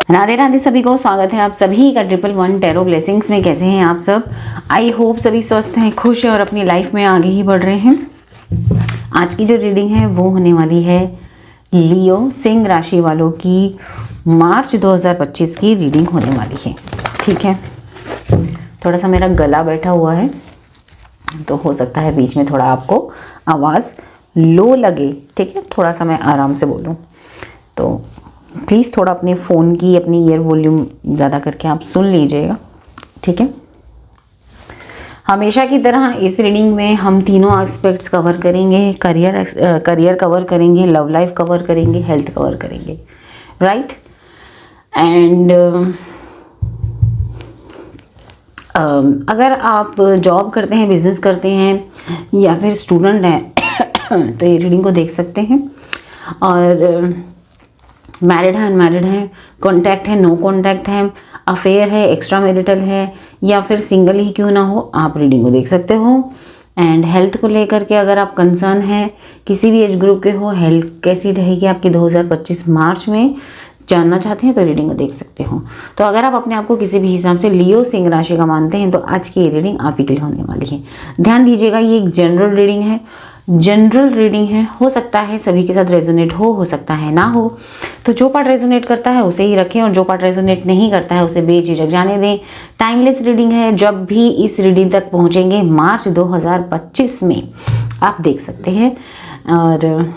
राधे राधे सभी को, स्वागत है आप सभी का 111 टैरो ब्लेसिंग्स में। कैसे हैं आप सब? आई होप सभी स्वस्थ हैं, खुश हैं और अपनी लाइफ में आगे ही बढ़ रहे हैं। आज की जो रीडिंग है वो होने वाली है लियो सिंह राशि वालों की मार्च 2025 की रीडिंग होने वाली है। ठीक है, थोड़ा सा मेरा गला बैठा हुआ है तो हो सकता है बीच में थोड़ा आपको आवाज़ लो लगे। ठीक है, थोड़ा सा मैं आराम से बोलूँ तो प्लीज़ थोड़ा अपने फ़ोन की अपनी ईयर वॉल्यूम ज़्यादा करके आप सुन लीजिएगा। ठीक है, हमेशा की तरह इस रीडिंग में हम तीनों एस्पेक्ट्स कवर करेंगे। करियर कवर करेंगे, लव लाइफ कवर करेंगे, हेल्थ कवर करेंगे, राइट। एंड अगर आप जॉब करते हैं, बिजनेस करते हैं या फिर स्टूडेंट हैं तो ये रीडिंग को देख सकते हैं। और मैरिड है, अनमैरिड है, कॉन्टैक्ट है, नो कॉन्टैक्ट है, अफेयर है, एक्स्ट्रा मैरिटल है या फिर सिंगल ही क्यों ना हो, आप रीडिंग को देख सकते हो। एंड हेल्थ को लेकर के अगर आप कंसर्न है, किसी भी एज ग्रुप के हो, हेल्थ कैसी रहेगी आपकी 2025 मार्च में जानना चाहते हैं तो रीडिंग को देख सकते हो। तो अगर आप अपने आप को किसी भी हिसाब से लियो सिंह राशि का मानते हैं तो आज की ये रीडिंग आप ही के लिए होने वाली है। ध्यान दीजिएगा, ये एक जनरल रीडिंग है, जनरल रीडिंग है। हो सकता है सभी के साथ रेजोनेट हो सकता है ना हो, तो जो पार्ट रेजोनेट करता है उसे ही रखें और जो पार्ट रेजोनेट नहीं करता है उसे बेझिझक जाने दें। टाइमलेस रीडिंग है, जब भी इस रीडिंग तक पहुंचेंगे मार्च 2025 में आप देख सकते हैं। और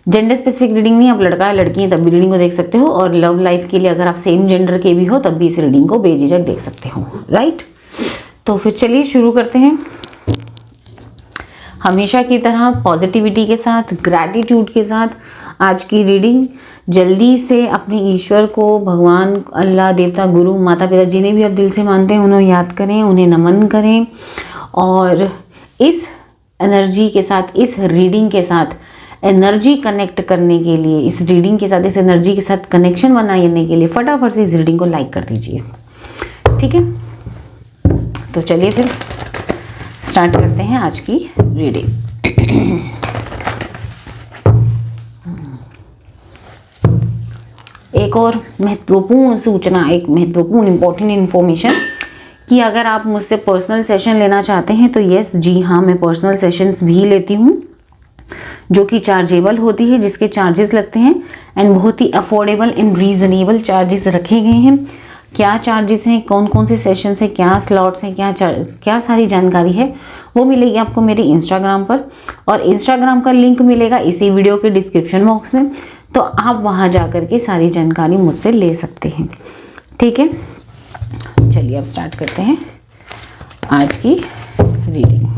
जेंडर स्पेसिफिक रीडिंग नहीं, आप लड़का है लड़की है तब भी रीडिंग को देख सकते हो। और लव लाइफ के लिए अगर आप सेम जेंडर के भी हो तब भी इस रीडिंग को बेझिझक देख सकते हो, राइट। तो फिर चलिए शुरू करते हैं। हमेशा की तरह पॉजिटिविटी के साथ, ग्रैटिट्यूड के साथ आज की रीडिंग। जल्दी से अपने ईश्वर को, भगवान, अल्लाह, देवता, गुरु, माता पिता, जिन्हें भी आप दिल से मानते हैं उन्हें याद करें, उन्हें नमन करें। और इस एनर्जी के साथ, इस रीडिंग के साथ एनर्जी कनेक्ट करने के लिए, इस रीडिंग के साथ, इस एनर्जी के साथ कनेक्शन बनाने के लिए फटाफट से इस रीडिंग को लाइक कर दीजिए। ठीक है, तो चलिए फिर स्टार्ट करते हैं आज की रीडिंग। एक और महत्वपूर्ण सूचना, एक महत्वपूर्ण इंपॉर्टेंट इन्फॉर्मेशन कि अगर आप मुझसे पर्सनल सेशन लेना चाहते हैं तो यस जी हाँ, मैं पर्सनल सेशंस भी लेती हूँ जो कि चार्जेबल होती है, जिसके चार्जेस लगते हैं एंड बहुत ही अफोर्डेबल एंड रीजनेबल चार्जेस रखे गए हैं। क्या चार्जेस हैं, कौन कौन से सेशंस हैं, क्या स्लॉट्स हैं, क्या सारी जानकारी है वो मिलेगी आपको मेरे इंस्टाग्राम पर। और इंस्टाग्राम का लिंक मिलेगा इसी वीडियो के डिस्क्रिप्शन बॉक्स में, तो आप वहां जा कर के सारी जानकारी मुझसे ले सकते हैं। ठीक है, चलिए अब स्टार्ट करते हैं आज की रीडिंग।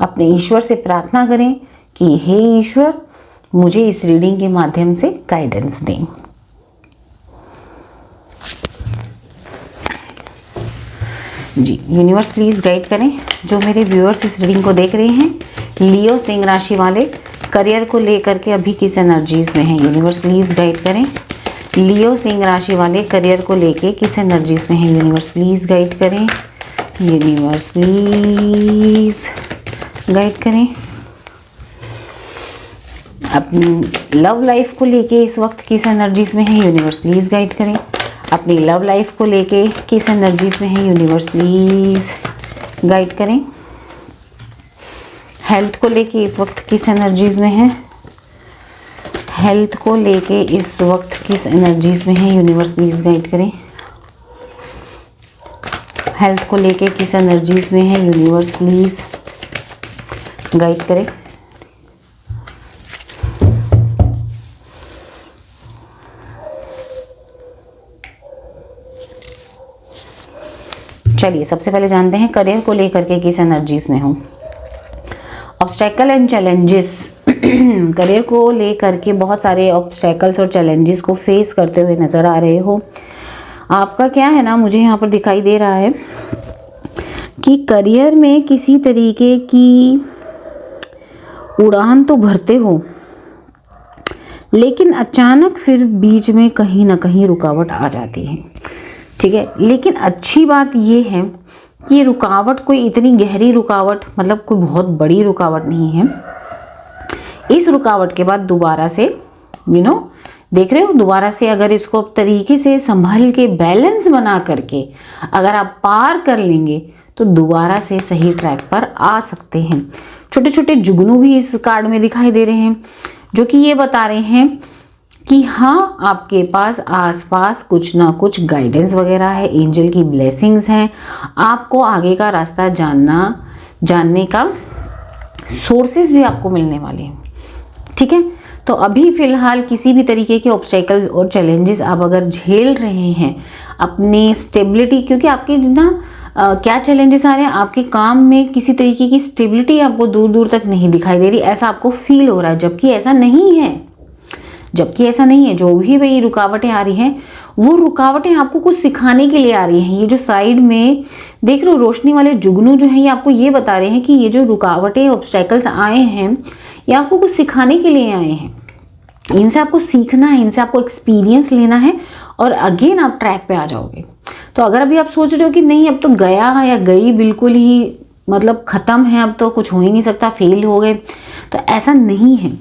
अपने ईश्वर से प्रार्थना करें कि हे ईश्वर, मुझे इस रीडिंग के माध्यम से गाइडेंस दें। जी यूनिवर्स प्लीज गाइड करें जो मेरे व्यूअर्स इस रीडिंग को देख रहे हैं। लियो सिंह राशि वाले करियर को लेकर के अभी किस एनर्जीज में हैं, यूनिवर्स प्लीज गाइड करें। लियो सिंह राशि वाले करियर को लेके किस एनर्जीज में हैं, यूनिवर्स प्लीज गाइड करें। यूनिवर्स प्लीज गाइड करें। अपनी लव लाइफ को लेके इस वक्त किस एनर्जीज में है, यूनिवर्स प्लीज गाइड करें। अपनी लव लाइफ को लेके किस एनर्जीज में है, यूनिवर्स प्लीज गाइड करें। हेल्थ को लेके इस वक्त किस एनर्जीज में है, हेल्थ को लेके इस वक्त किस एनर्जीज में है, यूनिवर्स प्लीज गाइड करें। हेल्थ को लेके किस एनर्जीज में है, यूनिवर्स प्लीज गाइड करें। चलिए सबसे पहले जानते हैं करियर को लेकर के किस एनर्जीज में हूँ। Obstacle and challenges. करियर को लेकर के बहुत सारे ऑब्स्टेकल्स और चैलेंजेस को फेस करते हुए नजर आ रहे हो। आपका क्या है ना, मुझे यहाँ पर दिखाई दे रहा है कि करियर में किसी तरीके की उड़ान तो भरते हो लेकिन अचानक फिर बीच में कहीं ना कहीं रुकावट आ जाती है। ठीक है, लेकिन अच्छी बात ये है ये रुकावट कोई इतनी गहरी रुकावट, मतलब कोई बहुत बड़ी रुकावट नहीं है। इस रुकावट के बाद दोबारा से देख रहे हो, दोबारा से अगर इसको तरीके से संभाल के बैलेंस बना करके अगर आप पार कर लेंगे तो दोबारा से सही ट्रैक पर आ सकते हैं। छोटे छोटे जुगनू भी इस कार्ड में दिखाई दे रहे हैं, जो कि ये बता रहे हैं कि हाँ, आपके पास आसपास कुछ ना कुछ गाइडेंस वगैरह है, एंजल की ब्लेसिंग्स हैं, आपको आगे का रास्ता जानने का सोर्सेज भी आपको मिलने वाले हैं। ठीक है, तो अभी फिलहाल किसी भी तरीके के ऑब्स्टेकल्स और चैलेंजेस आप अगर झेल रहे हैं अपनी स्टेबिलिटी, क्योंकि आपके क्या चैलेंजेस आ रहे हैं, आपके काम में किसी तरीके की स्टेबिलिटी आपको दूर दूर तक नहीं दिखाई दे रही, ऐसा आपको फील हो रहा है, जबकि ऐसा नहीं है। जो भी भाई रुकावटें आ रही हैं, वो रुकावटें आपको कुछ सिखाने के लिए आ रही हैं। ये जो साइड में देख रहे हो रोशनी वाले जुगनू जो है, ये आपको ये बता रहे हैं कि ये जो रुकावटें ऑब्स्टेकल्स आए हैं, ये आपको कुछ सिखाने के लिए आए हैं। इनसे आपको सीखना है, इनसे आपको एक्सपीरियंस लेना है और अगेन आप ट्रैक पे आ जाओगे। तो अगर अभी आप सोच रहे हो कि नहीं अब तो गया या गई बिल्कुल ही मतलब ख़त्म है, अब तो कुछ हो ही नहीं सकता, फेल हो गए, तो ऐसा नहीं है।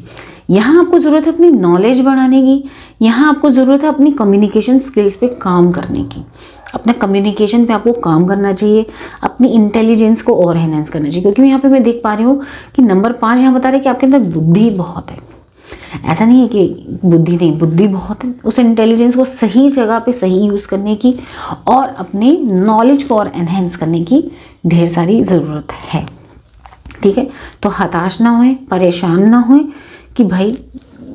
यहाँ आपको ज़रूरत है अपनी नॉलेज बढ़ाने की, यहाँ आपको ज़रूरत है अपनी कम्युनिकेशन स्किल्स पे काम करने की। अपने कम्युनिकेशन पे आपको काम करना चाहिए, अपनी इंटेलिजेंस को और एनहेंस करना चाहिए, क्योंकि यहाँ पे मैं देख पा रही हूँ कि नंबर 5 यहाँ बता रहे हैं कि आपके अंदर बुद्धि बहुत है। ऐसा नहीं है कि बुद्धि नहीं, बुद्धि बहुत है। उस इंटेलिजेंस को सही जगह पे सही यूज़ करने की और अपने नॉलेज को और एनहेंस करने की ढेर सारी ज़रूरत है। ठीक है, तो हताश ना होए, परेशान ना होए कि भाई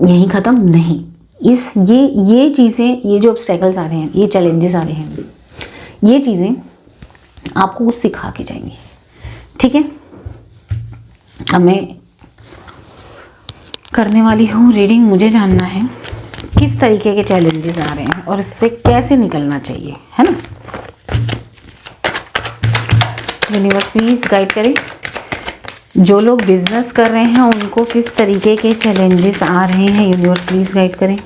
यहीं ख़त्म नहीं। ये चीज़ें, ये जो ऑब्स्टेकल्स आ रहे हैं, ये चैलेंजेस आ रहे हैं, ये चीज़ें आपको कुछ सिखा के जाएंगी। ठीक है, अब मैं करने वाली हूँ रीडिंग। मुझे जानना है किस तरीके के चैलेंजेस आ रहे हैं और इससे कैसे निकलना चाहिए, है ना। यूनिवर्स प्लीज गाइड करें। जो लोग बिजनेस कर रहे हैं उनको किस तरीके के चैलेंजेस आ रहे हैं, यूनिवर्स प्लीज गाइड करें।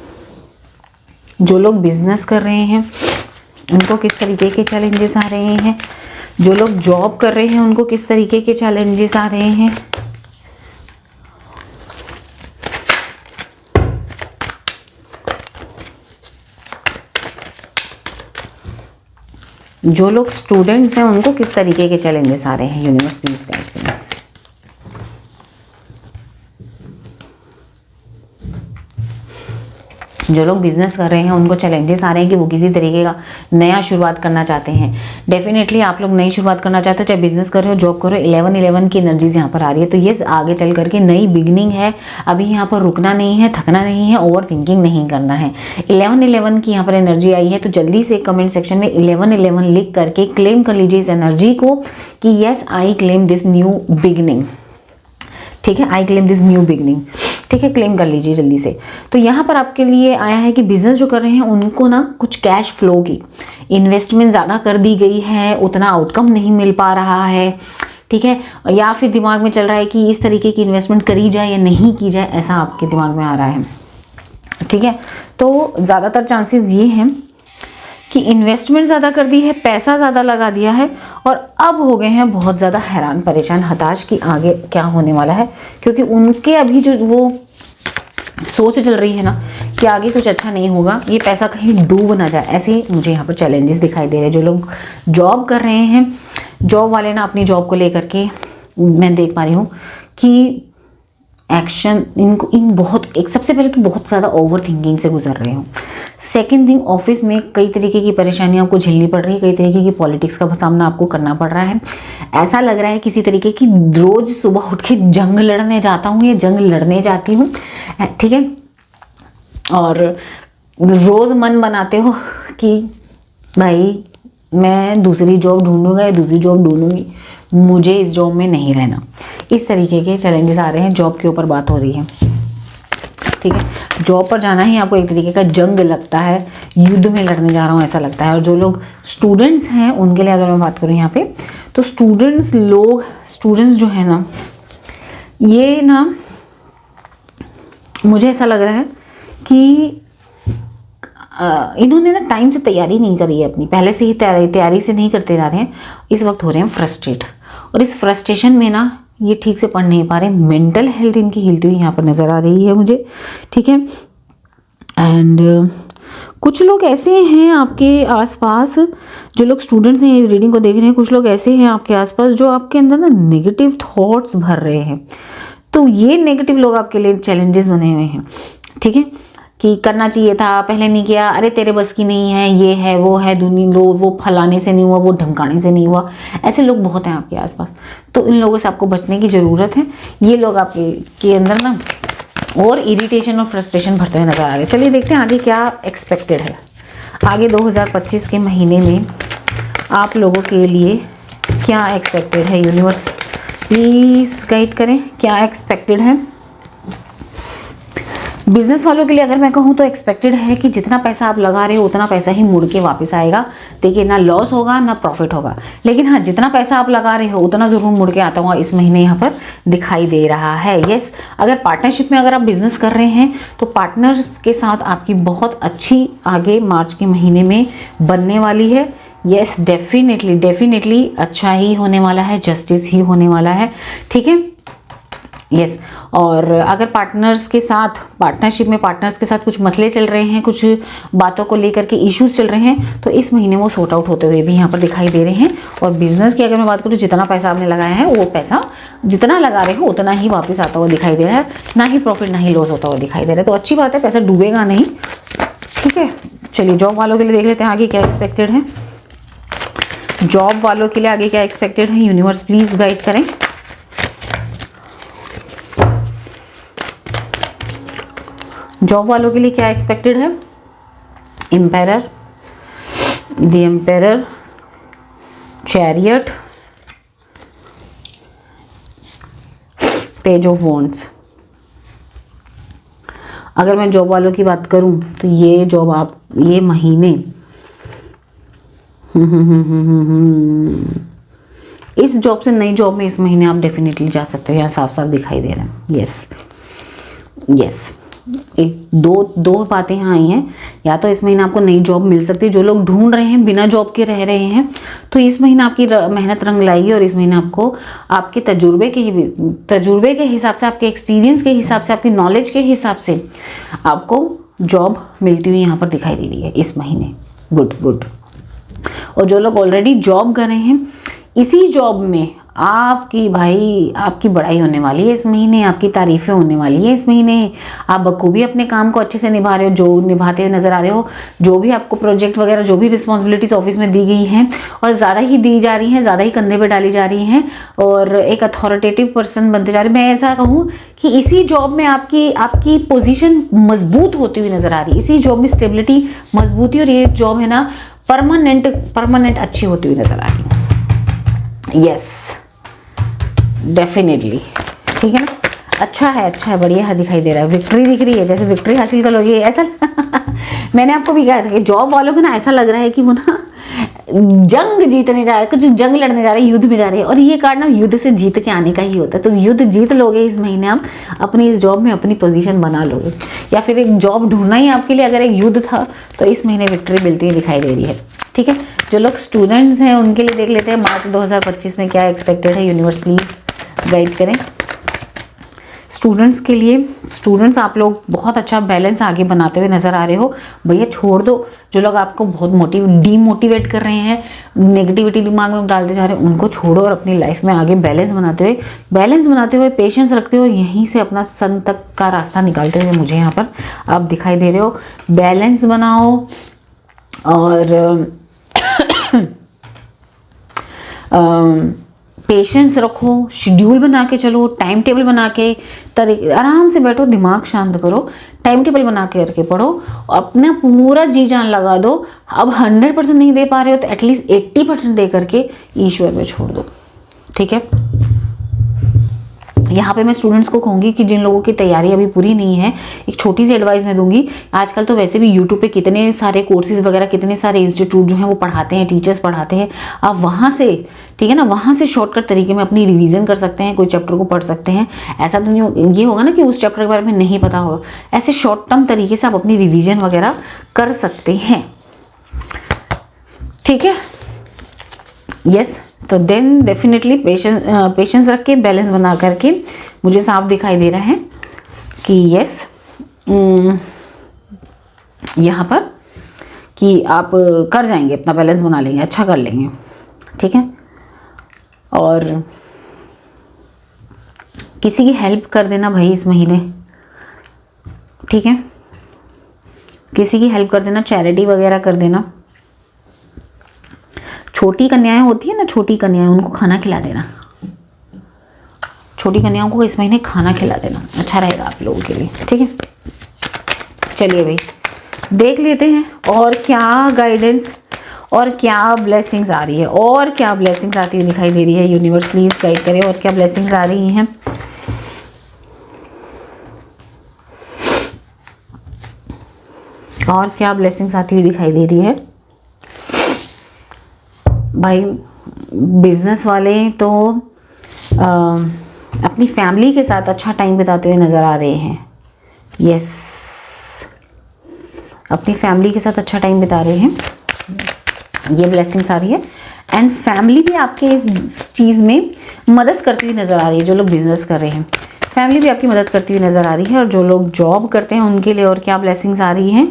जो लोग बिजनेस कर रहे हैं उनको किस तरीके के चैलेंजेस आ रहे हैं। जो लोग जॉब कर रहे हैं उनको किस तरीके के चैलेंजेस आ रहे हैं। जो लोग स्टूडेंट्स हैं उनको किस तरीके के चैलेंजेस आ रहे हैं, यूनिवर्स प्लीज गाइड करें। जो लोग बिजनेस कर रहे हैं उनको चैलेंजेस आ रहे हैं कि वो किसी तरीके का नया शुरुआत करना चाहते हैं। डेफिनेटली आप लोग नई शुरुआत करना चाहते हो, चाहे बिजनेस कर रहे हो, जॉब कर रहे हो। 11-11 की एनर्जीज यहाँ पर आ रही है, तो ये आगे चल करके नई बिगनिंग है। अभी यहाँ पर रुकना नहीं है, थकना नहीं है, ओवर थिंकिंग नहीं करना है। 11-11 की यहाँ पर एनर्जी आई है, तो जल्दी से कमेंट सेक्शन में 11-11 लिख करके क्लेम कर लीजिए इस एनर्जी को कि yes I claim this new beginning. ठीक है, I claim this new beginning. ठीक है, क्लेम कर लीजिए जल्दी से। तो यहाँ पर आपके लिए आया है कि बिजनेस जो कर रहे हैं उनको ना कुछ कैश फ्लो की इन्वेस्टमेंट ज़्यादा कर दी गई है, उतना आउटकम नहीं मिल पा रहा है। ठीक है, या फिर दिमाग में चल रहा है कि इस तरीके की इन्वेस्टमेंट करी जाए या नहीं की जाए, ऐसा आपके दिमाग में आ रहा है। ठीक है, तो ज़्यादातर चांसेस ये हैं कि इन्वेस्टमेंट ज़्यादा कर दी है, पैसा ज़्यादा लगा दिया है और अब हो गए हैं बहुत ज़्यादा हैरान परेशान हताश कि आगे क्या होने वाला है, क्योंकि उनके अभी जो वो सोच चल रही है ना कि आगे कुछ अच्छा नहीं होगा, ये पैसा कहीं डूब ना जाए, ऐसे मुझे यहाँ पर चैलेंजेस दिखाई दे रहे हैं। जो लोग जॉब कर रहे हैं, जॉब वाले ना अपनी जॉब को लेकर के मैं देख पा रही हूँ कि एक्शन इन बहुत, एक सबसे पहले तो बहुत ज़्यादा ओवर थिंकिंग से गुजर रहे हो। सेकेंड थिंग, ऑफिस में कई तरीके की परेशानियां आपको झेलनी पड़ रही है, कई तरीके की पॉलिटिक्स का सामना आपको करना पड़ रहा है। ऐसा लग रहा है किसी तरीके की रोज़ सुबह उठ के जंग लड़ने जाता हूँ या जंग लड़ने जाती हूँ। ठीक है, और रोज़ मन बनाते हो कि भाई मैं दूसरी जॉब ढूंढूंगा या दूसरी जॉब ढूंढूंगी, मुझे इस जॉब में नहीं रहना। इस तरीके के चैलेंजेस आ रहे हैं, जॉब के ऊपर बात हो रही है। ठीक है, जॉब पर जाना ही आपको एक तरीके का जंग लगता है, युद्ध में लड़ने जा रहा हूँ ऐसा लगता है। और जो लोग स्टूडेंट्स हैं उनके लिए अगर मैं बात करूँ यहाँ पे, तो स्टूडेंट्स जो है ना, ये ना मुझे ऐसा लग रहा है कि इन्होंने ना टाइम से तैयारी नहीं करी है अपनी, पहले से ही तैयारी से नहीं करते जा रहे हैं, इस वक्त हो रहे हैं फ्रस्ट्रेट, और इस फ्रस्ट्रेशन में ना ये ठीक से पढ़ नहीं पा रहे, मेंटल हेल्थ इनकी हिलती हुई यहाँ पर नज़र आ रही है मुझे, ठीक है। एंड कुछ लोग ऐसे हैं आपके आसपास, जो लोग स्टूडेंट्स हैं रीडिंग को देख रहे हैं, कुछ लोग ऐसे हैं आपके आसपास जो आपके अंदर ना नेगेटिव थॉट्स भर रहे हैं, तो ये नेगेटिव लोग आपके लिए चैलेंजेस बने हुए हैं, ठीक है, कि करना चाहिए था, पहले नहीं किया, अरे तेरे बस की नहीं है, ये है वो है, दुनिया लो, वो फलाने से नहीं हुआ, वो ढमकाने से नहीं हुआ, ऐसे लोग बहुत हैं आपके आसपास, तो इन लोगों से आपको बचने की ज़रूरत है। ये लोग आपके अंदर ना और इरिटेशन और फ्रस्ट्रेशन भरते हुए नजर आ रहे हैं। चलिए देखते हैं आगे क्या एक्सपेक्टेड है। आगे 2025 के महीने में आप लोगों के लिए क्या एक्सपेक्टेड है, यूनिवर्स प्लीज़ गाइड करें, क्या एक्सपेक्टेड है। बिजनेस वालों के लिए अगर मैं कहूँ तो एक्सपेक्टेड है कि जितना पैसा आप लगा रहे हो उतना पैसा ही मुड़ के वापस आएगा। देखिए, ना लॉस होगा ना प्रॉफिट होगा, लेकिन हाँ, जितना पैसा आप लगा रहे हो उतना ज़रूर मुड़ के आता हुआ इस महीने यहाँ पर दिखाई दे रहा है। यस, अगर पार्टनरशिप में अगर आप बिजनेस कर रहे हैं तो पार्टनर्स के साथ आपकी बहुत अच्छी आगे मार्च के महीने में बनने वाली है। यस, डेफिनेटली अच्छा ही होने वाला है, जस्टिस ही होने वाला है, ठीक है। यस, और अगर पार्टनरशिप में पार्टनर्स के साथ कुछ मसले चल रहे हैं, कुछ बातों को लेकर के इश्यूज चल रहे हैं, तो इस महीने वो सॉर्ट आउट होते हुए भी यहाँ पर दिखाई दे रहे हैं। और बिजनेस की अगर मैं बात करूँ, जितना पैसा आपने लगाया है वो पैसा जितना लगा रहे हो उतना ही वापस आता हुआ दिखाई दे रहा है, ना ही प्रॉफिट ना ही लॉस होता हुआ दिखाई दे रहा है, तो अच्छी बात है, पैसा डूबेगा नहीं, ठीक है। चलिए जॉब वालों के लिए देख लेते हैं आगे क्या एक्सपेक्टेड है। जॉब वालों के लिए आगे क्या एक्सपेक्टेड है, यूनिवर्स प्लीज गाइड करें। जॉब वालों के लिए क्या एक्सपेक्टेड है, emperor, the emperor, chariot, page of wands. अगर मैं जॉब वालों की बात करूं तो ये जॉब आप ये महीने इस जॉब से नई जॉब में इस महीने आप डेफिनेटली जा सकते हो, यहाँ साफ साफ दिखाई दे रहा है। यस, एक दो बातें यहाँ आई हैं, या तो इस महीने आपको नई जॉब मिल सकती है, जो लोग ढूंढ रहे हैं बिना जॉब के रह रहे हैं तो इस महीने आपकी मेहनत रंग लाएगी, और इस महीने आपको आपके तजुर्बे के हिसाब से, आपके एक्सपीरियंस के हिसाब से, आपकी नॉलेज के हिसाब से आपको जॉब मिलती हुई यहाँ पर दिखाई दे रही है इस महीने। गुड। और जो लोग ऑलरेडी जॉब कर रहे हैं, इसी जॉब में आपकी बड़ाई होने वाली है इस महीने, आपकी तारीफें होने वाली है इस महीने। आप बखूबी अपने काम को अच्छे से निभा रहे हो, जो निभाते हुए नजर आ रहे हो, जो भी आपको प्रोजेक्ट वगैरह, जो भी रिस्पॉन्सिबिलिटीज ऑफिस में दी गई हैं और ज़्यादा ही दी जा रही हैं, ज़्यादा ही कंधे पे डाली जा रही हैं, और एक अथॉरिटेटिव पर्सन बनते जा रहे हैं। मैं ऐसा कहूँ कि इसी जॉब में आपकी पोजिशन मजबूत होती हुई नजर आ रही है, इसी जॉब में स्टेबिलिटी, मजबूती, और ये जॉब है ना परमानेंट अच्छी होती हुई नजर आ रही है। यस, डेफिनेटली, ठीक है ना, अच्छा है, बढ़िया है, दिखाई दे रहा है, विक्ट्री दिख रही है, जैसे विक्ट्री हासिल कर लोगे ऐसा। मैंने आपको भी कहा था कि जॉब वालों को ना ऐसा लग रहा है कि वो ना जंग जीतने जा रहे हैं, कुछ जंग लड़ने जा रहे हैं, युद्ध में जा रहे हैं, और ये कार्ड ना युद्ध से जीत के आने का ही होता है। तो युद्ध जीत लोगे इस महीने आप, अपनी इस जॉब में अपनी पोजीशन बना लोगे, या फिर एक जॉब ढूंढना ही आपके लिए अगर एक युद्ध था तो इस महीने विक्ट्री मिलती हुई दिखाई दे रही है, ठीक है। जो लोग स्टूडेंट्स हैं उनके लिए देख लेते हैं मार्च 2025 में क्या एक्सपेक्टेड है, यूनिवर्स प्लीज गाइड करें। स्टूडेंट्स के लिए, स्टूडेंट्स आप लोग बहुत अच्छा बैलेंस आगे बनाते हुए नजर आ रहे हो। भैया छोड़ दो जो लोग आपको बहुत डीमोटिवेट कर रहे हैं, नेगेटिविटी दिमाग में डालते जा रहे हैं, उनको छोड़ो और अपनी लाइफ में आगे बैलेंस बनाते हुए पेशेंस रखते हुए यहीं से अपना सन तक का रास्ता निकालते हुए मुझे यहाँ पर आप दिखाई दे रहे हो। बैलेंस बनाओ और पेशेंस रखो, शेड्यूल बना के चलो, टाइम टेबल बना के आराम से बैठो, दिमाग शांत करो, टाइम टेबल बना के करके पढ़ो, अपना पूरा जी जान लगा दो। अब 100% नहीं दे पा रहे हो तो एटलीस्ट 80% दे करके ईश्वर पे छोड़ दो, ठीक है। यहाँ पे मैं स्टूडेंट्स को कहूँगी कि जिन लोगों की तैयारी अभी पूरी नहीं है, एक छोटी सी एडवाइस मैं दूंगी। आजकल तो वैसे भी यूट्यूब पे कितने सारे कोर्सेज वगैरह, कितने सारे इंस्टीट्यूट जो हैं वो पढ़ाते हैं, टीचर्स पढ़ाते हैं। आप वहाँ से, ठीक है ना, वहाँ से शॉर्टकट तरीके में अपनी रिवीजन कर सकते हैं, कोई चैप्टर को पढ़ सकते हैं। ऐसा तो नहीं ये होगा ना कि उस चैप्टर के बारे में नहीं पता होगा, ऐसे शॉर्ट टर्म तरीके से आप अपनी रिविजन वगैरह कर सकते हैं, ठीक है। यस, तो देन डेफिनेटली पेशेंस रख के, बैलेंस बना करके मुझे साफ दिखाई दे रहा है कि यस, यहाँ पर कि आप कर जाएंगे, अपना बैलेंस बना लेंगे, अच्छा कर लेंगे, ठीक है। और किसी की हेल्प कर देना भाई इस महीने, ठीक है, किसी की हेल्प कर देना, चैरिटी वगैरह कर देना। छोटी कन्याएं होती है ना, छोटी कन्याएं, उनको खाना खिला देना, छोटी कन्याओं को इस महीने खाना खिला देना, अच्छा रहेगा आप लोगों के लिए, ठीक है। चलिए भाई देख लेते हैं और क्या गाइडेंस और क्या ब्लेसिंग्स आ रही है, और क्या ब्लेसिंग्स आती हुई दिखाई दे रही है। यूनिवर्स प्लीज गाइड करे, और क्या ब्लेसिंग्स आ रही हैं। और क्या ब्लेसिंग्स आती हुई दिखाई दे रही है भाई। बिजनेस वाले तो अपनी फैमिली के साथ अच्छा टाइम बिताते हुए नज़र आ रहे हैं। यस, अपनी फैमिली के साथ अच्छा टाइम बिता रहे हैं, ये ब्लेसिंग्स आ रही है। एंड फैमिली भी आपके इस चीज़ में मदद करती हुई नज़र आ रही है। जो लोग बिजनेस कर रहे हैं, फैमिली भी आपकी मदद करती हुई नज़र आ रही है। और जो लोग जॉब करते हैं उनके लिए और क्या ब्लेसिंग्स आ रही हैं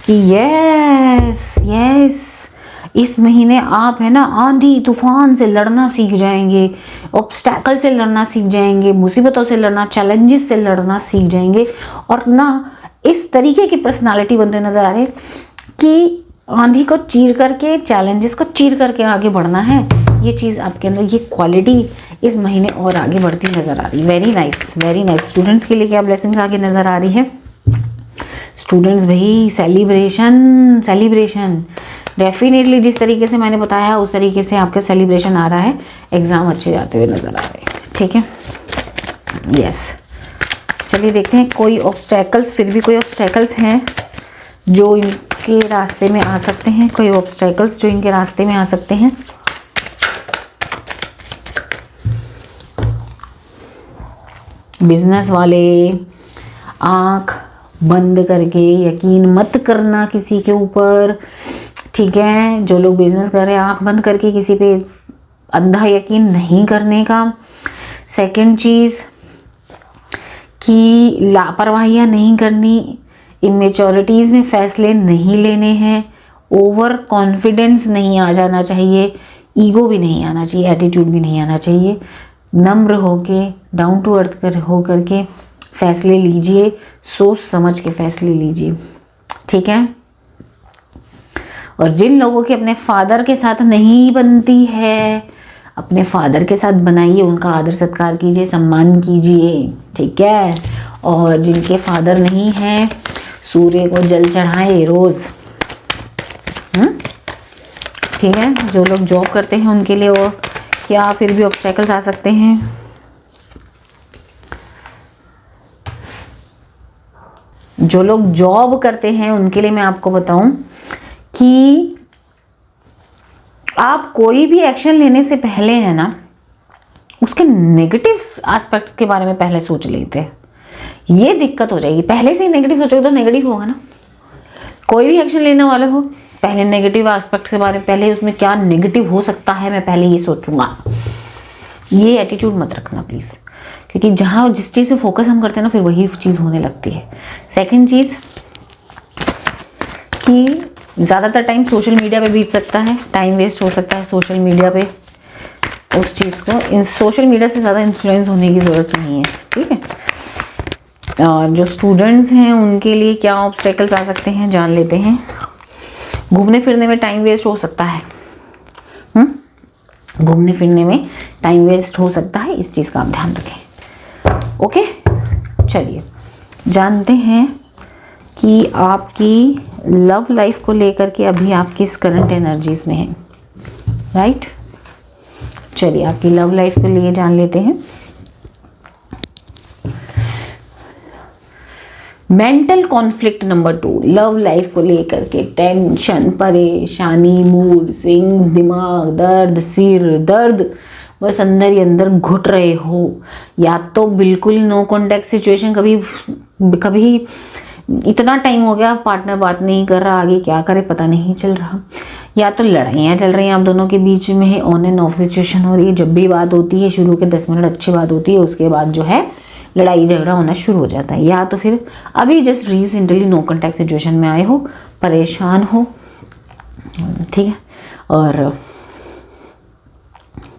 कि यस यस, इस महीने आप है ना आंधी तूफान से लड़ना सीख जाएंगे, ऑब्स्टैकल से लड़ना सीख जाएंगे, मुसीबतों से लड़ना, चैलेंजेस से लड़ना सीख जाएंगे। और ना इस तरीके की पर्सनालिटी बनते नज़र आ रहे कि आंधी को चीर करके, चैलेंजेस को चीर करके आगे बढ़ना है। ये चीज़ आपके अंदर, ये क्वालिटी इस महीने और आगे बढ़ती नज़र आ रही है। Very nice, very nice. Students के लिए क्या ब्लेसिंग्स आगे नज़र आ रही है। स्टूडेंट्स भाई सेलिब्रेशन, सेलिब्रेशन डेफिनेटली जिस तरीके से मैंने बताया उस तरीके से आपका सेलिब्रेशन आ रहा है। एग्ज़ाम अच्छे जाते हुए नज़र आ रहे हैं, ठीक है। यस, चलिए देखते हैं कोई ऑब्स्टैकल्स, फिर भी कोई ऑब्स्टैकल्स हैं जो इनके रास्ते में आ सकते हैं, कोई ऑब्स्टैकल्स जो इनके रास्ते में आ सकते हैं। बिजनेस वाले आँख बंद करके यकीन मत करना किसी के ऊपर, ठीक है। जो लोग बिजनेस कर रहे हैं आँख बंद करके किसी पे अंधा यकीन नहीं करने का। सेकंड चीज़ कि लापरवाहियाँ नहीं करनी, इमेच्योरिटीज़ में फैसले नहीं लेने हैं, ओवर कॉन्फिडेंस नहीं आ जाना चाहिए, ईगो भी नहीं आना चाहिए, एटीट्यूड भी नहीं आना चाहिए। नम्र होके, डाउन टू अर्थ हो करके फैसले लीजिए, सोच समझ के फैसले लीजिए, ठीक है। और जिन लोगों के अपने फादर के साथ नहीं बनती है, अपने फादर के साथ बनाइए, उनका आदर सत्कार कीजिए, सम्मान कीजिए, ठीक है। और जिनके फादर नहीं है, सूर्य को जल चढ़ाए रोज़, ठीक है। जो लोग जॉब करते हैं उनके लिए और क्या फिर भी ऑब्स्टैकल्स आ सकते हैं। जो लोग जॉब करते हैं उनके लिए मैं आपको बताऊं कि आप कोई भी एक्शन लेने से पहले है ना, उसके नेगेटिव एस्पेक्ट्स के बारे में पहले सोच लेते हैं। ये दिक्कत हो जाएगी, पहले से ही नेगेटिव सोचोगे तो नेगेटिव होगा ना। कोई भी एक्शन लेने वाले हो, पहले नेगेटिव एस्पेक्ट्स के बारे में, पहले उसमें क्या नेगेटिव हो सकता है मैं पहले ये सोचूंगा। ये एटीट्यूड मत रखना प्लीज़, क्योंकि जहाँ जिस चीज़ पे फोकस हम करते हैं ना फिर वही चीज़ होने लगती है। सेकंड चीज़ कि ज़्यादातर टाइम सोशल मीडिया पे बीत सकता है, टाइम वेस्ट हो सकता है सोशल मीडिया पे। उस चीज़ को इन सोशल मीडिया से ज़्यादा इन्फ्लुएंस होने की ज़रूरत नहीं है, ठीक है। और जो स्टूडेंट्स हैं उनके लिए क्या ऑब्स्टेकल्स आ सकते हैं जान लेते हैं। घूमने फिरने में टाइम वेस्ट हो सकता है, घूमने फिरने में टाइम वेस्ट हो सकता है, इस चीज़ का आप ध्यान रखें, ओके। चलिए जानते हैं कि आपकी लव लाइफ को लेकर के अभी आप किस करंट एनर्जीज में हैं, राइट। चलिए आपकी लव लाइफ को लिए जान लेते हैं। Mental conflict number 2, love life को लेकर के टेंशन, परेशानी, मूड स्विंग्स, दिमाग दर्द, सिर दर्द, बस अंदर ही अंदर घुट रहे हो। या तो बिल्कुल नो कॉन्टैक्ट सिचुएशन, कभी इतना टाइम हो गया पार्टनर बात नहीं कर रहा, आगे क्या करे पता नहीं चल रहा। या तो लड़ाइयाँ चल रही हैं आप दोनों के बीच में, ऑन एंड ऑफ सिचुएशन हो रही है। जब भी बात होती है शुरू के 10 मिनट अच्छी बात होती है, उसके बाद जो है लड़ाई झगड़ा होना शुरू हो जाता है। या तो फिर अभी just recently no contact situation में आए हो, परेशान हो, ठीक है, और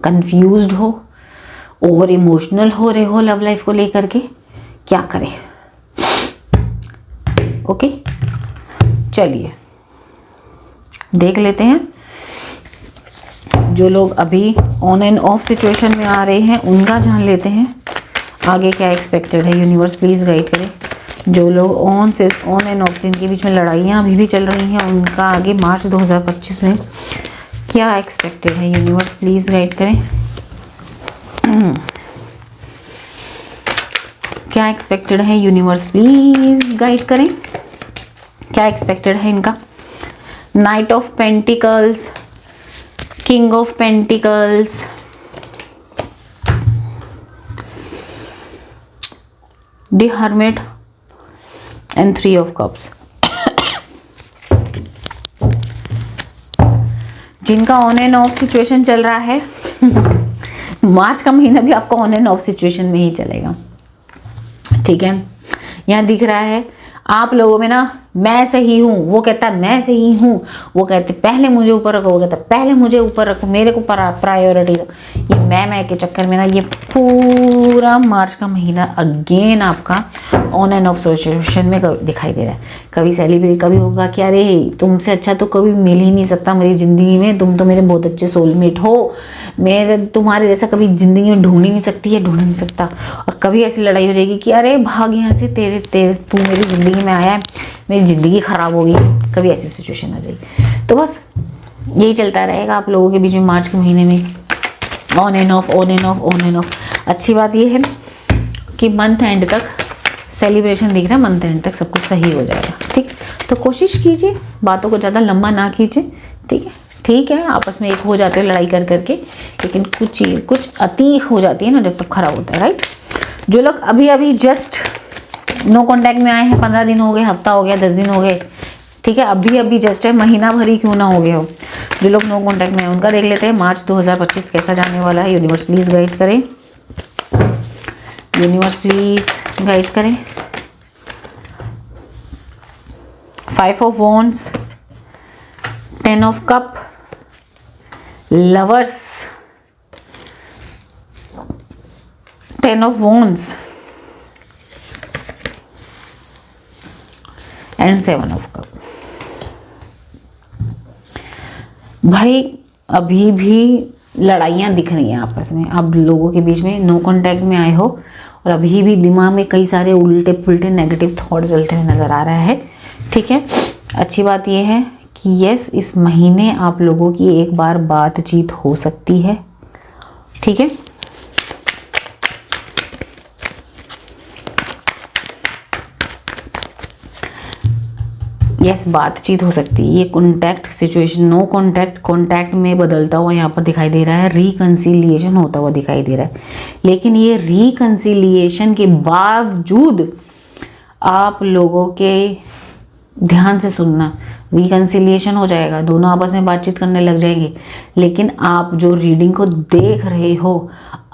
कंफ्यूज्ड हो, ओवर इमोशनल हो रहे हो लव लाइफ को लेकर के, क्या करें। ओके, चलिए देख लेते हैं। जो लोग अभी ऑन एंड ऑफ सिचुएशन में आ रहे हैं उनका जान लेते हैं आगे क्या एक्सपेक्टेड है। यूनिवर्स प्लीज गाइड करें। जो लोग ऑन एंड ऑफ, जिनके बीच में लड़ाइयाँ अभी भी चल रही हैं, उनका आगे मार्च 2025 में क्या एक्सपेक्टेड है। यूनिवर्स प्लीज गाइड करें। क्या एक्सपेक्टेड है, यूनिवर्स प्लीज गाइड करें। क्या एक्सपेक्टेड है इनका। Night of pentacles, king of pentacles, the hermit and 3 of cups. जिनका ऑन एंड ऑफ सिचुएशन चल रहा है मार्च का महीना भी आपका ऑन एंड ऑफ सिचुएशन में ही चलेगा, ठीक है। यहाँ दिख रहा है आप लोगों में ना, मैं सही हूँ, वो कहता है मैं सही हूँ, वो कहते पहले मुझे ऊपर रखो, वो कहता पहले मुझे ऊपर रखो, मेरे को प्रायोरिटी दो। ये मैं के चक्कर में ना ये पूरा मार्च का महीना अगेन आपका ऑन एंड ऑफ सिचुएशन में दिखाई दे रहा है। कभी सेलिब्रेट, कभी होगा कि अरे तुमसे अच्छा तो कभी मिल ही नहीं सकता मेरी ज़िंदगी में, तुम तो मेरे बहुत अच्छे सोलमेट हो, मेरे तुम्हारे जैसा कभी ज़िंदगी में ढूंढ ही नहीं सकती है, ढूंढ नहीं सकता। और कभी ऐसी लड़ाई हो जाएगी कि अरे भाग यहाँ से, तेरे तू मेरी ज़िंदगी में आया है, मेरी ज़िंदगी ख़राब होगी। कभी ऐसी सिचुएशन आ जाएगी। तो बस यही चलता रहेगा आप लोगों के बीच में मार्च के महीने में, on end of, on end of, on end of. अच्छी बात ये है कि मंथ एंड तक सेलिब्रेशन दिख रहा है, मंथ एंड तक सब कुछ सही हो जाएगा, ठीक। तो कोशिश कीजिए बातों को ज़्यादा लंबा ना कीजिए, ठीक है। ठीक है, आपस में एक हो जाते हैं लड़ाई कर करके, लेकिन कुछ अति हो जाती है ना जब तक खराब होता है, राइट। जो लोग अभी अभी जस्ट नो कॉन्टैक्ट में आए हैं, 15 दिन हो गए, हफ्ता हो गया, 10 दिन हो गए, ठीक है, अभी अभी जस्ट है, महीना भर ही क्यों ना हो गया हो, जो लोग नो कॉन्टैक्ट में हैं उनका देख लेते हैं मार्च 2025 कैसा जाने वाला है। यूनिवर्स प्लीज गाइड करें, यूनिवर्स प्लीज गाइड करें। 5 of wands, 10 of cup, lovers, 10 of wands and 7 of cup. भाई अभी भी लड़ाइयाँ दिख रही हैं आपस में, आप लोगों के बीच में नो कॉन्टैक्ट में आए हो और अभी भी दिमाग में कई सारे उल्टे पुल्टे नेगेटिव थॉट चलते हुए नज़र आ रहा है, ठीक है। अच्छी बात यह है कि यस, इस महीने आप लोगों की एक बार बातचीत हो सकती है, ठीक है। यस, बातचीत हो सकती है। ये कॉन्टैक्ट सिचुएशन नो कॉन्टैक्ट में बदलता हुआ यहाँ पर दिखाई दे रहा है, रिकंसिलिएशन होता हुआ दिखाई दे रहा है। लेकिन ये रिकंसिलिएशन के बावजूद आप लोगों के ध्यान से सुनना, रिकंसिलिएशन हो जाएगा, दोनों आपस में बातचीत करने लग जाएंगे, लेकिन आप जो रीडिंग को देख रहे हो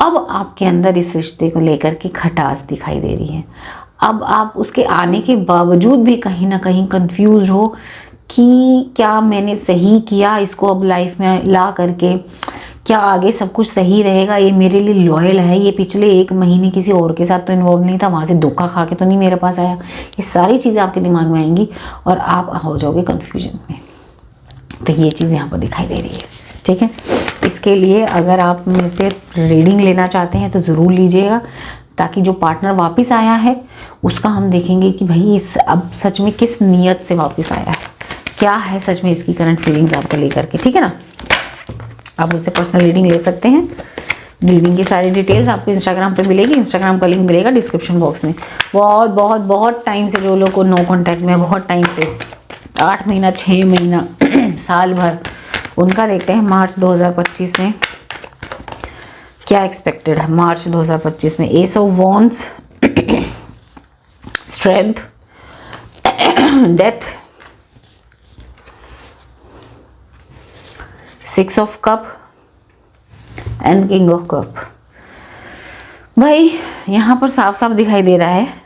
अब आपके अंदर इस रिश्ते को लेकर के खटास दिखाई दे रही है। अब आप उसके आने के बावजूद भी कहीं ना कहीं कंफ्यूज हो कि क्या मैंने सही किया इसको अब लाइफ में ला करके, क्या आगे सब कुछ सही रहेगा, ये मेरे लिए लॉयल है, ये पिछले 1 महीने किसी और के साथ तो इन्वॉल्व नहीं था, वहाँ से धोखा खा के तो नहीं मेरे पास आया। ये सारी चीज़ें आपके दिमाग में आएंगी और आप हो जाओगे कन्फ्यूजन में। तो ये चीज़ यहाँ पर दिखाई दे रही है, ठीक है। इसके लिए अगर आप मेरे से रीडिंग लेना चाहते हैं तो ज़रूर लीजिएगा, ताकि जो पार्टनर वापस आया है उसका हम देखेंगे कि भाई इस अब सच में किस नीयत से वापस आया है, क्या है सच में इसकी करंट फीलिंग्स आपको लेकर के, ठीक है ना। आप उससे पर्सनल रीडिंग ले सकते हैं। रीडिंग की सारी डिटेल्स आपको इंस्टाग्राम पे मिलेगी, इंस्टाग्राम का लिंक मिलेगा डिस्क्रिप्शन बॉक्स में। बहुत बहुत बहुत टाइम से जो लोग को नो कॉन्टैक्ट में, बहुत टाइम से 8 महीना 6 महीना साल भर, उनका देखते हैं मार्च 2025 में क्या एक्सपेक्टेड है। मार्च 2025 में S of wands, strength, death, 6 of cup and king of cup. भाई यहाँ पर साफ साफ दिखाई दे रहा है,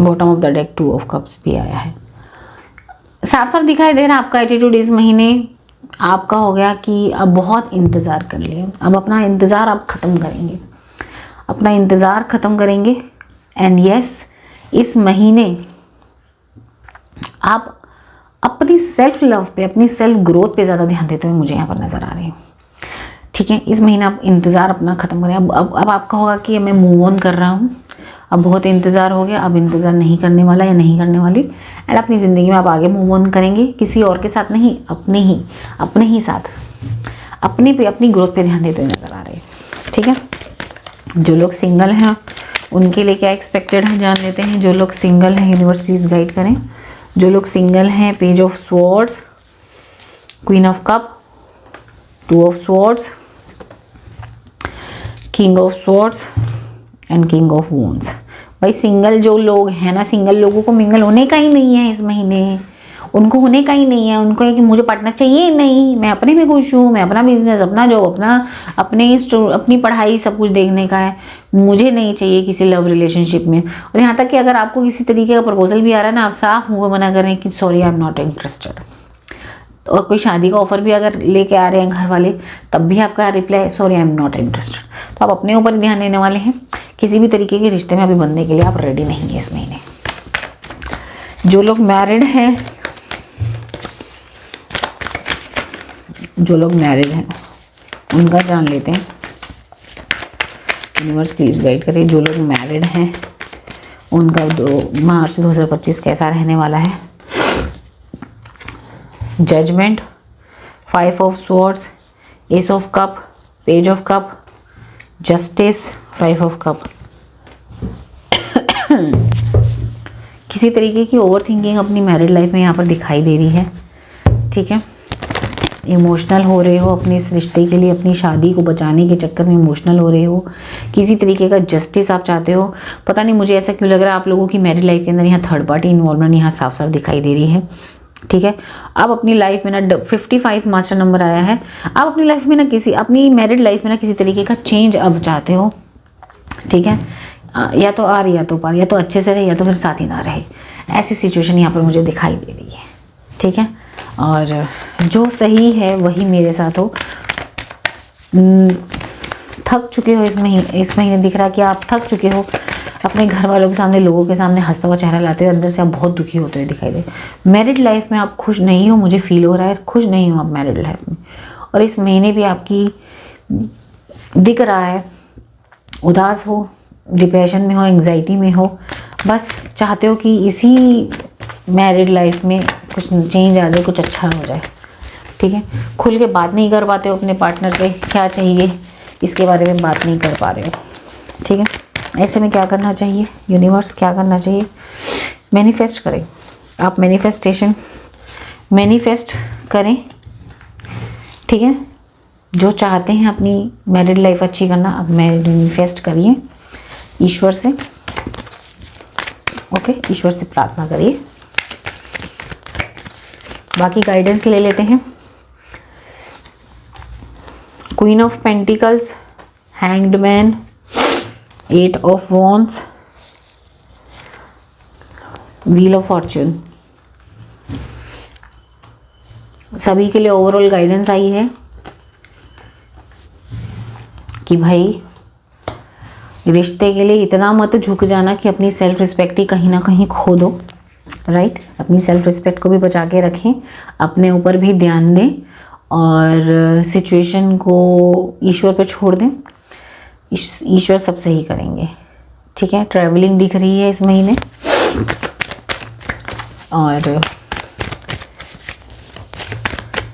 bottom of the deck 2 of cups भी आया है। साफ साफ दिखाई दे रहा है आपका एटीट्यूड इस महीने आपका हो गया कि अब बहुत इंतज़ार कर लिए, अब अपना इंतज़ार आप ख़त्म करेंगे, अपना इंतज़ार ख़त्म करेंगे। एंड यस, इस महीने आप अपनी सेल्फ लव पे, अपनी सेल्फ ग्रोथ पे ज़्यादा ध्यान देते हुए मुझे यहाँ पर नज़र आ रहे हैं। ठीक है, इस महीने आप इंतज़ार अपना ख़त्म करें। अब आपका होगा कि मैं मूव ऑन कर रहा हूँ, अब बहुत इंतज़ार हो गया, अब इंतज़ार नहीं करने वाला या नहीं करने वाली, एंड अपनी ज़िंदगी में आप आगे मूव ऑन करेंगे, किसी और के साथ नहीं, अपने ही साथ, अपने पे, अपनी ग्रोथ पे ध्यान देते हुए नज़र आ रहे हैं। ठीक है, जो लोग सिंगल हैं उनके लिए क्या एक्सपेक्टेड है जान लेते हैं। जो लोग सिंगल हैं यूनिवर्स प्लीज़ गाइड करें। जो लोग सिंगल हैं, page of swords, queen of cup, 2 of swords, king of swords and king of wands. भाई सिंगल जो लोग हैं ना, सिंगल लोगों को मिंगल होने का ही नहीं है इस महीने, उनको होने का ही नहीं है। उनको है कि मुझे पार्टनर चाहिए नहीं, मैं अपने में खुश हूँ, मैं अपना बिजनेस, अपना जॉब, अपनी पढ़ाई सब कुछ देखने का है, मुझे नहीं चाहिए किसी लव रिलेशनशिप में। और यहाँ तक कि अगर आपको किसी तरीके का प्रपोजल भी आ रहा है ना, आप साफ मुँह मना कर रहे हैं कि sorry I am not interested. और कोई शादी का ऑफर भी अगर लेके आ रहे हैं घर वाले, तब भी आपका reply sorry I am not interested. तो आप अपने ऊपर ध्यान देने वाले हैं, किसी भी तरीके के रिश्ते में अभी बनने के लिए आप रेडी नहीं है इस महीने। जो लोग मैरिड हैं, उनका जान लेते हैं, यूनिवर्स प्लीज गाइड करिए। जो लोग मैरिड हैं उनका मार्च 2025 कैसा रहने वाला है। Judgement, 5 of swords, ace of cup, page of cup, justice, 5 of cup. किसी तरीके की ओवर थिंकिंग अपनी मैरिड लाइफ में यहाँ पर दिखाई दे रही है। ठीक है, इमोशनल हो रहे हो अपने इस रिश्ते के लिए, अपनी शादी को बचाने के चक्कर में इमोशनल हो रहे हो, किसी तरीके का जस्टिस आप चाहते हो। पता नहीं मुझे ऐसा क्यों लग रहा है आप लोगों की मैरिड लाइफ के अंदर यहाँ थर्ड पार्टी इन्वॉल्वमेंट यहाँ साफ साफ दिखाई दे रही है। ठीक है, आप अपनी लाइफ में ना 55 मास्टर नंबर आया है, आप अपनी लाइफ में ना अपनी मैरिड लाइफ में ना किसी तरीके का चेंज अब चाहते हो। ठीक है, या तो आ रही या तो पार, या तो अच्छे से रहे या तो फिर साथ ही ना रहे, ऐसी सिचुएशन यहाँ पर मुझे दिखाई दे रही है। ठीक है, और जो सही है वही मेरे साथ हो। थक चुके हो इस महीने दिख रहा है कि आप थक चुके हो अपने घर वालों के सामने, लोगों के सामने हंसता हुआ चेहरा लाते हुए, अंदर से आप बहुत दुखी होते हुए दिखाई दे। मैरिड लाइफ में आप खुश नहीं हो, मुझे फील हो रहा है खुश नहीं हो आप मैरिड लाइफ में। और इस महीने भी आपकी दिख रहा है उदास हो, डिप्रेशन में हो, एंग्जाइटी में हो, बस चाहते हो कि इसी मैरिड लाइफ में कुछ चेंज आ जाए, कुछ अच्छा हो जाए। ठीक है, खुल के बात नहीं कर पाते हो अपने पार्टनर से, क्या चाहिए इसके बारे में बात नहीं कर पा रहे हो। ठीक है, ऐसे में क्या करना चाहिए, यूनिवर्स क्या करना चाहिए, मैनिफेस्ट करें। आप मैनिफेस्ट करें। ठीक है, जो चाहते हैं अपनी मैरिड लाइफ अच्छी करना, अब मैनिफेस्ट करिए ईश्वर से। ओके, ईश्वर से प्रार्थना करिए। बाकी गाइडेंस ले लेते हैं। Queen of pentacles, hanged man, 8 of wands, wheel of Fortune. सभी के लिए ओवरऑल गाइडेंस आई है कि भाई रिश्ते के लिए इतना मत झुक जाना कि अपनी सेल्फ रिस्पेक्ट ही कहीं ना कहीं खो दो। राइट, अपनी सेल्फ रिस्पेक्ट को भी बचा के रखें, अपने ऊपर भी ध्यान दें और सिचुएशन को ईश्वर पे छोड़ दें। ईश्वर सब सही करेंगे। ठीक है, ट्रैवलिंग दिख रही है इस महीने और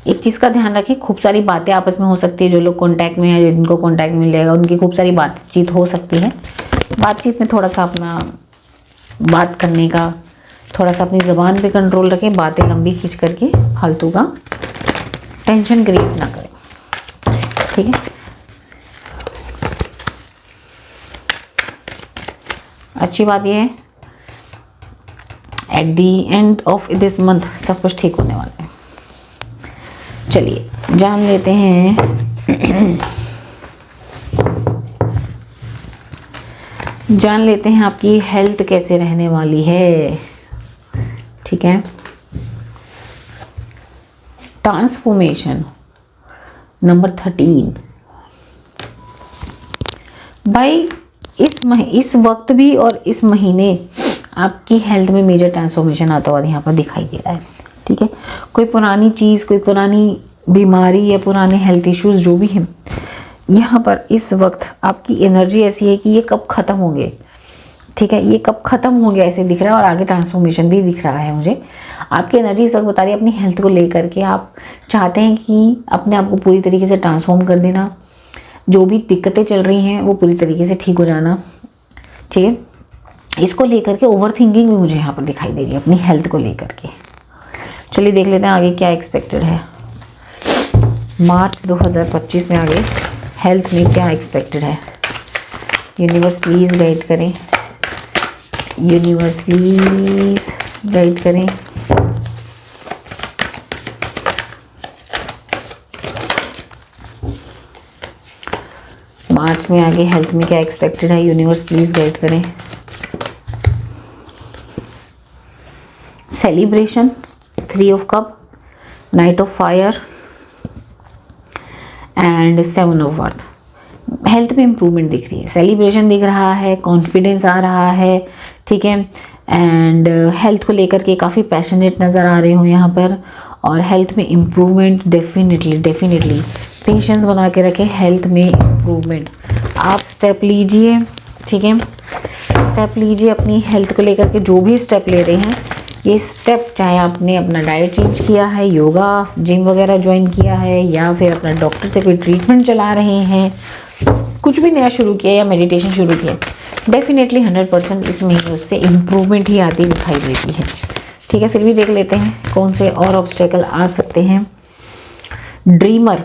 एक चीज़ का ध्यान रखें, खूब सारी बातें आपस में हो सकती है। जो लोग कांटेक्ट में है, जिनको कांटेक्ट मिल जाएगा, उनकी खूब सारी बातचीत हो सकती है। बातचीत में थोड़ा सा अपना बात करने का, थोड़ा सा अपनी ज़बान पे कंट्रोल रखें। बातें लंबी खींच करके फालतू का टेंशन क्रिएट ना करें, ठीक है। अच्छी बात यह है at the end of this month सब कुछ ठीक होने वाला है। चलिए जान लेते हैं जान लेते हैं आपकी हेल्थ कैसे रहने वाली है, ठीक है। Transformation number 13। भाई इस वक्त भी और इस महीने आपकी हेल्थ में मेजर ट्रांसफॉर्मेशन आता हुआ यहाँ पर दिखाई दे रहा है, ठीक है। कोई पुरानी चीज़, कोई पुरानी बीमारी या पुराने हेल्थ इश्यूज जो भी हैं, यहाँ पर इस वक्त आपकी एनर्जी ऐसी है कि ये कब ख़त्म होंगे, ठीक है। ये कब ख़त्म होंगे ऐसे दिख रहा है, और आगे ट्रांसफॉर्मेशन भी दिख रहा है मुझे। आपकी एनर्जी इस वक्त बता रही है अपनी हेल्थ को लेकर के आप चाहते हैं कि अपने आप को पूरी तरीके से ट्रांसफॉर्म कर देना, जो भी दिक्कतें चल रही हैं वो पूरी तरीके से ठीक हो जाना, ठीक है। इसको लेकर के ओवर थिंकिंग भी मुझे यहाँ पर दिखाई दे रही है अपनी हेल्थ को लेकर के। चलिए देख लेते हैं आगे क्या एक्सपेक्टेड है मार्च 2025 में। आगे हेल्थ में क्या एक्सपेक्टेड है, यूनिवर्स प्लीज़ गाइड करें, यूनिवर्स प्लीज़ गाइड करें। मार्च में आगे हेल्थ में क्या एक्सपेक्टेड है, यूनिवर्स प्लीज़ गाइड करें। Celebration, 3 of cup, night of fire and 7 of earth. Health में इम्प्रूवमेंट दिख रही है, सेलिब्रेशन दिख रहा है, कॉन्फिडेंस आ रहा है, ठीक है। एंड हेल्थ को लेकर के काफ़ी पैशनेट नज़र आ रहे हो यहाँ पर, और हेल्थ में इम्प्रूवमेंट डेफिनेटली पेशेंस बना के रखें। हेल्थ में इम्प्रूवमेंट आप स्टेप लीजिए, ठीक है। स्टेप लीजिए अपनी हेल्थ को लेकर के, जो भी स्टेप ले रहे हैं ये स्टेप, चाहे आपने अपना डाइट चेंज किया है, योगा जिम वगैरह ज्वाइन किया है, या फिर अपना डॉक्टर से कोई ट्रीटमेंट चला रहे हैं, कुछ भी नया शुरू किया या मेडिटेशन शुरू किया, डेफिनेटली 100% इस महीने उससे इम्प्रूवमेंट ही आती दिखाई देती है, ठीक है। फिर भी देख लेते हैं कौन से और ऑब्स्टेकल आ सकते हैं। ड्रीमर,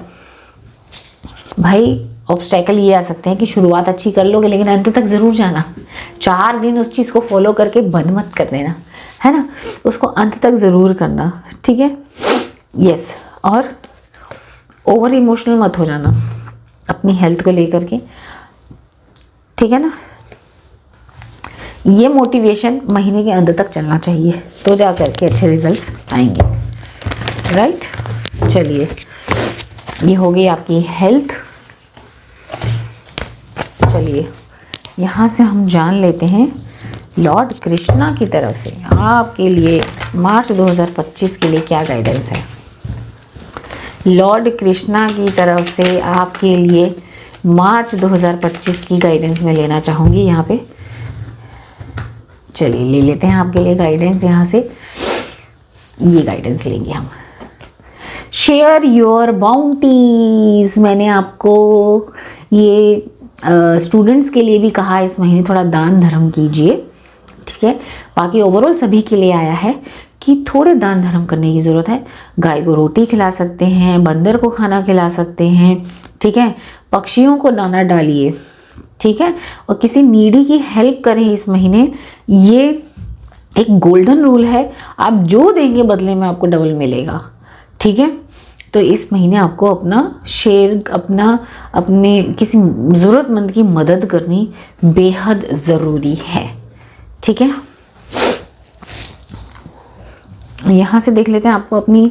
भाई ऑब्स्टेकल ये आ सकते हैं कि शुरुआत अच्छी कर लोगे लेकिन अंत तक ज़रूर जाना। 4 दिन उस चीज़ को फॉलो करके बंद मत कर देना, है ना, उसको अंत तक ज़रूर करना, ठीक है। यस, और ओवर इमोशनल मत हो जाना अपनी हेल्थ को लेकर के, ठीक है ना। ये मोटिवेशन महीने के अंत तक चलना चाहिए, तो जा करके अच्छे रिजल्ट्स आएंगे, राइट। चलिए ये हो गई आपकी हेल्थ। चलिए यहाँ से हम जान लेते हैं लॉर्ड कृष्णा की तरफ से आपके लिए मार्च 2025 के लिए क्या गाइडेंस है। लॉर्ड कृष्णा की तरफ से आपके लिए मार्च 2025 की गाइडेंस मैं लेना चाहूँगी यहाँ पे। चलिए ले लेते हैं आपके लिए गाइडेंस यहाँ से। ये गाइडेंस लेंगे हम। शेयर योर बाउंटीज, मैंने आपको ये स्टूडेंट्स के लिए भी कहा इस महीने थोड़ा दान धर्म कीजिए, ठीक है। बाकी ओवरऑल सभी के लिए आया है कि थोड़े दान धर्म करने की ज़रूरत है। गाय को रोटी खिला सकते हैं, बंदर को खाना खिला सकते हैं, ठीक है। पक्षियों को दाना डालिए, ठीक है, और किसी नीडी की हेल्प करें इस महीने। ये एक गोल्डन रूल है, आप जो देंगे बदले में आपको डबल मिलेगा, ठीक है। तो इस महीने आपको अपना शेयर, अपने किसी ज़रूरतमंद की मदद करनी बेहद ज़रूरी है, ठीक है। यहाँ से देख लेते हैं आपको अपनी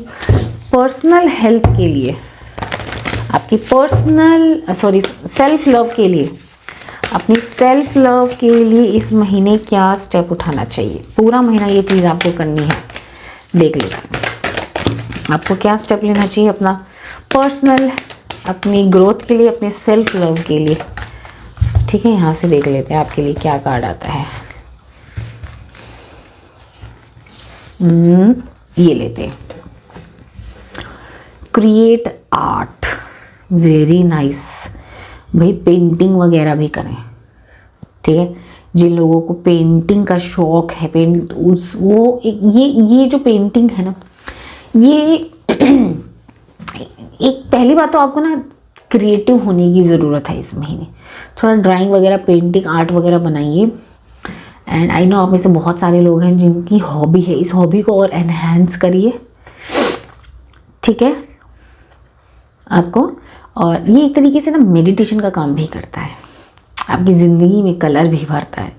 पर्सनल हेल्थ के लिए, आपकी सेल्फ लव के लिए, अपनी सेल्फ लव के लिए इस महीने क्या स्टेप उठाना चाहिए। पूरा महीना ये चीज़ आपको करनी है। देख लेते हैं आपको क्या स्टेप लेना चाहिए अपना पर्सनल, अपनी ग्रोथ के लिए, अपने सेल्फ लव के लिए, ठीक है। यहाँ से देख लेते हैं आपके लिए क्या कार्ड आता है। ये लेते हैं क्रिएट आर्ट, वेरी नाइस। भाई पेंटिंग वगैरह भी करें, ठीक है। जिन लोगों को पेंटिंग का शौक है, ये जो पेंटिंग है ना, ये एक पहली बात तो आपको ना क्रिएटिव होने की ज़रूरत है इस महीने। थोड़ा ड्राइंग वगैरह, पेंटिंग, आर्ट वगैरह बनाइए। एंड आई नो आप में से बहुत सारे लोग हैं जिनकी हॉबी है, इस हॉबी को और एनहेंस करिए, ठीक है आपको। और ये एक तरीके से ना मेडिटेशन का काम भी करता है, आपकी ज़िंदगी में कलर भी भरता है,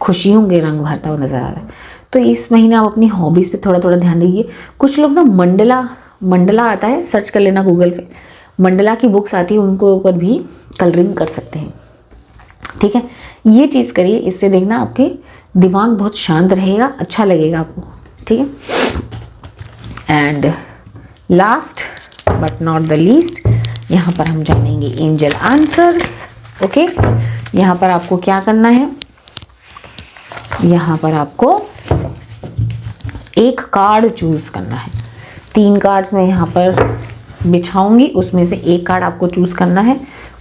खुशियों के रंग भरता हुआ नज़र आ रहा है। तो इस महीने आप अपनी हॉबीज़ पे थोड़ा थोड़ा ध्यान दीजिए। कुछ लोग ना मंडला आता है, सर्च कर लेना गूगल पे, मंडला की बुक्स आती है, उनको ऊपर भी कलरिंग कर सकते हैं, ठीक है। ये चीज़ करिए, इससे देखना आपके दिमाग बहुत शांत रहेगा, अच्छा लगेगा आपको, ठीक है। And last but not the least, यहाँ पर हम जानेंगे एंजल आंसर्स, ओके। यहाँ पर आपको क्या करना है, यहाँ पर आपको एक कार्ड चूज करना है। 3 कार्ड्स मैं यहाँ पर बिछाऊंगी, उसमें से एक कार्ड आपको चूज करना है।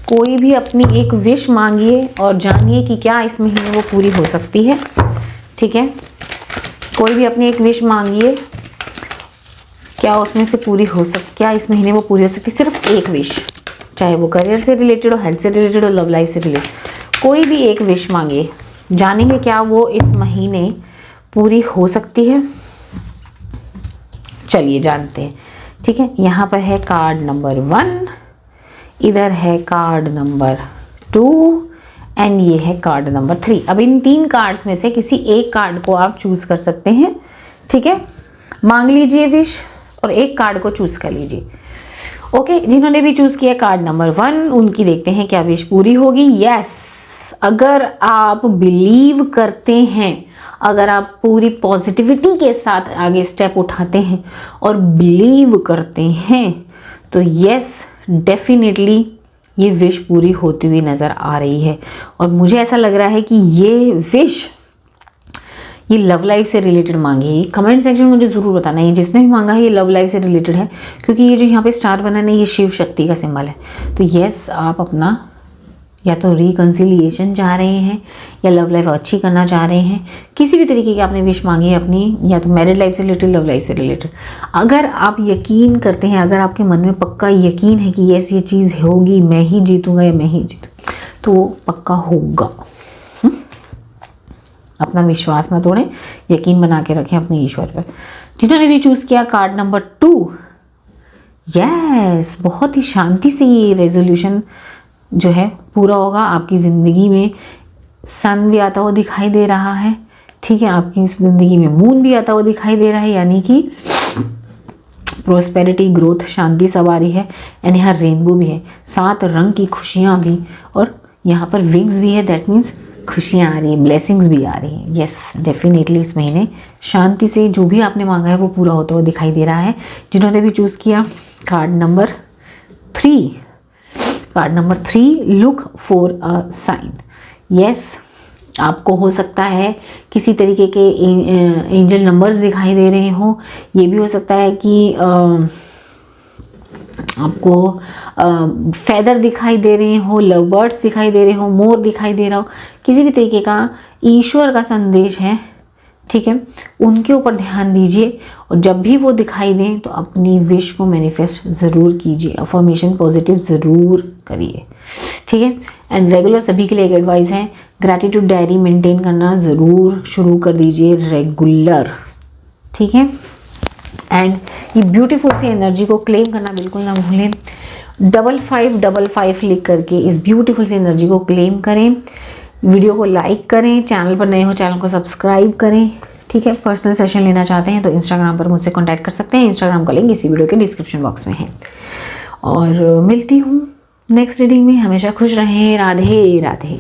कोई भी अपनी एक विश मांगिए और जानिए कि क्या इस महीने वो पूरी हो सकती है, ठीक है। कोई भी अपनी एक विश मांगिए, क्या उसमें से पूरी हो क्या इस महीने वो पूरी हो सकती है। सिर्फ एक विश, चाहे वो करियर से रिलेटेड हो, हेल्थ से रिलेटेड हो, लव लाइफ से रिलेटेड, कोई भी एक विश मांगिए, जानेंगे क्या वो इस महीने पूरी हो सकती है। चलिए जानते हैं, ठीक है। यहाँ पर है कार्ड नंबर 1, इधर है कार्ड नंबर 2 एंड ये है कार्ड नंबर 3। अब इन 3 कार्ड्स में से किसी एक कार्ड को आप चूज कर सकते हैं, ठीक है। मांग लीजिए विश और एक कार्ड को चूज कर लीजिए, ओके। जिन्होंने भी चूज किया कार्ड नंबर 1, उनकी देखते हैं क्या विश पूरी होगी। यस, अगर आप बिलीव करते हैं, अगर आप पूरी पॉजिटिविटी के साथ आगे स्टेप उठाते हैं और बिलीव करते हैं, तो यस डेफिनेटली ये विश पूरी होती हुई नज़र आ रही है। और मुझे ऐसा लग रहा है कि ये विश, ये लव लाइफ से रिलेटेड मांगी है। कमेंट सेक्शन में मुझे ज़रूर बताना है जिसने भी मांगा है ये लव लाइफ से रिलेटेड है, क्योंकि ये जो यहाँ पे स्टार बना है ये शिव शक्ति का सिंबल है। तो यस, आप अपना या तो रिकन्सिलिएशन चाह रहे हैं या लव लाइफ अच्छी करना चाह रहे हैं, किसी भी तरीके की आपने विश मांगी है अपनी, या तो मैरिड लाइफ से रिलेटेड, लव लाइफ से रिलेटेड। अगर आप यकीन करते हैं, अगर आपके मन में पक्का यकीन है कि यस ये चीज़ होगी, मैं ही जीतूँगा या मैं ही जीतूँ, तो वो पक्का होगा। अपना विश्वास ना तोड़ें, यकीन बना के रखें अपने ईश्वर पर। जिन्होंने भी चूज़ किया कार्ड नंबर 2, यस बहुत ही शांति से ये रेजोल्यूशन जो है पूरा होगा। आपकी ज़िंदगी में सन भी आता हुआ दिखाई दे रहा है, ठीक है। आपकी ज़िंदगी में मून भी आता हुआ दिखाई दे रहा है, यानी कि प्रोस्पेरिटी, ग्रोथ, शांति सब आ रही है। एंड यहाँ रेनबो भी है, 7 रंग की खुशियाँ भी, और यहाँ पर विंग्स भी है, दैट मीन्स खुशियाँ आ रही है, ब्लेसिंग्स भी आ रही हैं। यस डेफिनेटली इस महीने शांति से जो भी आपने मांगा है वो पूरा होता हुआ दिखाई दे रहा है। जिन्होंने भी चूज़ किया card number 3, card number 3, look for a sign. Yes, आपको हो सकता है किसी तरीके के एंजल नंबर्स दिखाई दे रहे हों। ये भी हो सकता है कि आपको फेदर दिखाई दे रहे हो, लव बर्ड्स दिखाई दे रहे हो, मोर दिखाई दे रहा हो, किसी भी तरीके का ईश्वर का संदेश है, ठीक है। उनके ऊपर ध्यान दीजिए और जब भी वो दिखाई दें तो अपनी विश को मैनिफेस्ट ज़रूर कीजिए, अफर्मेशन पॉजिटिव ज़रूर करिए, ठीक है। एंड रेगुलर सभी के लिए एक एडवाइस है, ग्रैटिट्यूड डायरी मेंटेन करना ज़रूर शुरू कर दीजिए रेगुलर, ठीक है। एंड ये ब्यूटीफुल सी एनर्जी को क्लेम करना बिल्कुल ना भूलें। 5555 लिख करके इस ब्यूटीफुल सी एनर्जी को क्लेम करें। वीडियो को लाइक करें, चैनल पर नए हो चैनल को सब्सक्राइब करें, ठीक है। पर्सनल सेशन लेना चाहते हैं तो इंस्टाग्राम पर मुझसे कांटेक्ट कर सकते हैं, इंस्टाग्राम का लिंक इसी वीडियो के डिस्क्रिप्शन बॉक्स में है। और मिलती हूँ नेक्स्ट रीडिंग में। हमेशा खुश रहें। राधे राधे।